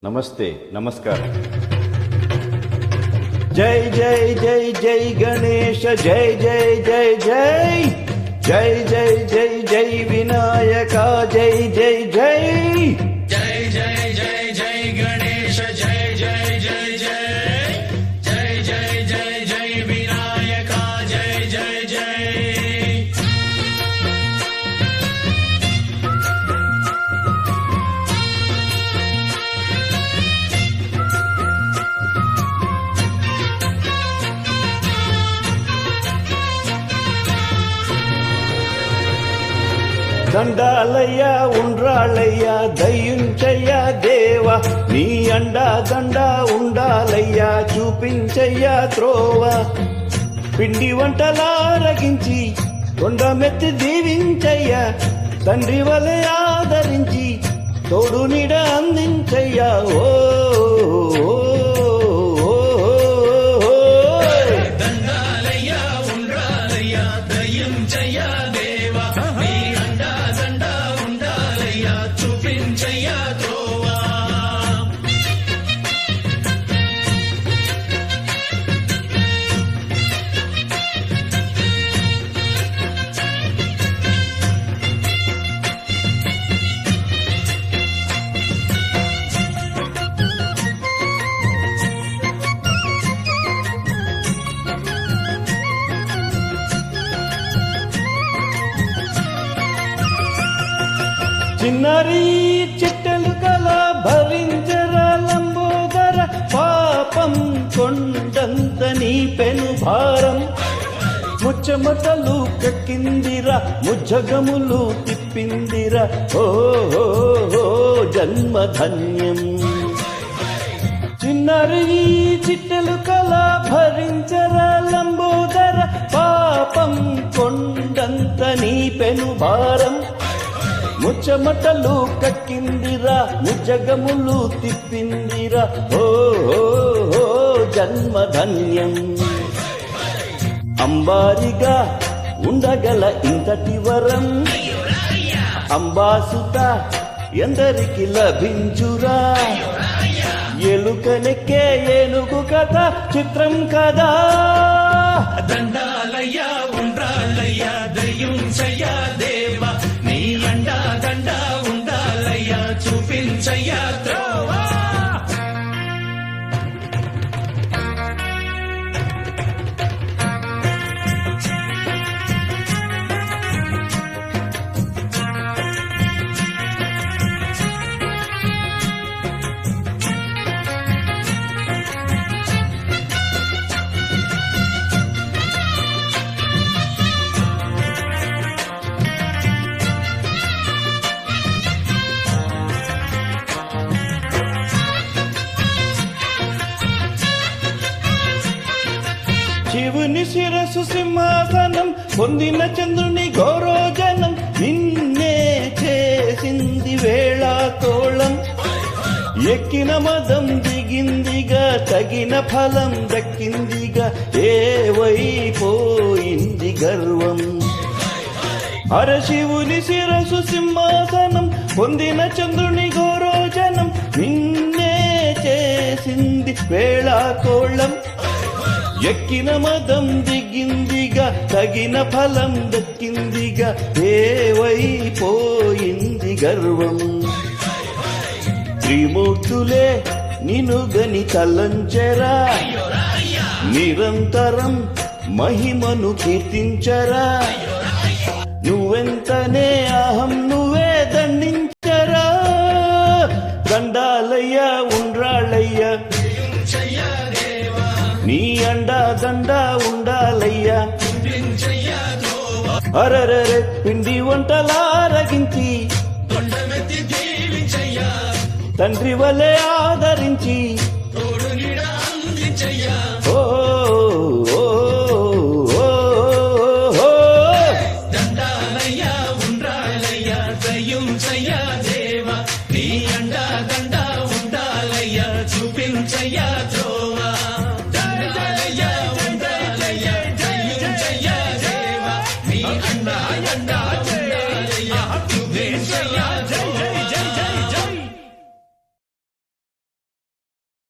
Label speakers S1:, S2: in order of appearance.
S1: నమస్తే నమస్కారం. జై జై జై జై గణేశ, జై జై జై జై జై జై జై జై వినాయక, జై జై జై
S2: జై జై జై జై గణేశ, జై జై జై జై జై జై జై జై వినాయక, జై జై జై.
S1: దండాలయ్యా ఉండ్రాళ్ళయ్యా, దయ్యుంచయ్యా దేవా, నీ అండా దండా ఉండాలయ్యా, చూపించయ్యా త్రోవ. పిండి వంటలారగించి కొండమెత్తి దీవించయ్యా, తండ్రి వలె ఆదరించి తోడు నీడ అందించయ్యా. ఓ
S2: దండాలయ్యా ఉండ్రాలయ్యా, దయ్యుంచయ్యా దేవా, నీ అండా దండా ఉండాలయ్యా, చూపించయ్యా త్రోవా.
S1: చిన్నరి చిట్టెలు కల భరించరా లంబోదర, పాపం కొండంత నీ పెను భారం. ముచ్చమటలు కక్కిందిరా, ముజ్జగములు తిప్పిందిరా, ఓ జన్మధన్యం. చిన్నరి చిట్టెలు కల భరించరా లంబోదర, పాపం కొండంత నీ పెను భారం. ముచ్చమటలు కక్కిందిరా, ముజ్జగములు తిప్పిందిరా, ఓ జన్మధన్యం. అంబారిగా ఉండగల ఇంతటి వరం, అంబాసుత ఎందరికి లభించురా. ఎలుకనెక్కే ఏనుగు కథ చిత్రం కదా.
S2: దండాలయ్యా ఉండ్రాలయ్యా, దయ్యుంచయ్యా దేవా, నీ అండా దండా ఉండాలయ్యా, చూపించయ్యా త్రోవా.
S1: శివుని శిరసు సింహాసనం, పొందిన చంద్రుని గౌరోజనం, నిన్నే చేసింది వేళాకోళం. ఎక్కిన మదం దిగిందిగా, తగిన ఫలం దక్కిందిగా, ఏవైపోయింది గర్వం. శివుని శిరసు సింహాసనం, పొందిన చంద్రుని గౌరోజనం, నిన్నే చేసింది వేళాకోళం. ఎక్కిన మదం దిగిందిగా, తగిన ఫలం దక్కిందిగా, ఏవైపోయింది గర్వం. త్రిమూర్తులే నిన్ను గని తలంచెరా, నిరంతరం మహిమను కీర్తించరా. నువ్వెంతనే అహం నువ్వే దండించరా. దండాలయ్యా ఉండ్రాళ్ళయ్యా,
S2: దయ్యుంచయ్యా దేవా,
S1: నీ అండా దండా ఉండాలయ్యా,
S2: చూపించయ్యా త్రోవా.
S1: అరరరే పిండి వంటలారగించి
S2: కొండమెత్తి దీవించయ్యా,
S1: తండ్రి వలె ఆదరించి
S2: తోడు నీడ అందించయ్యా.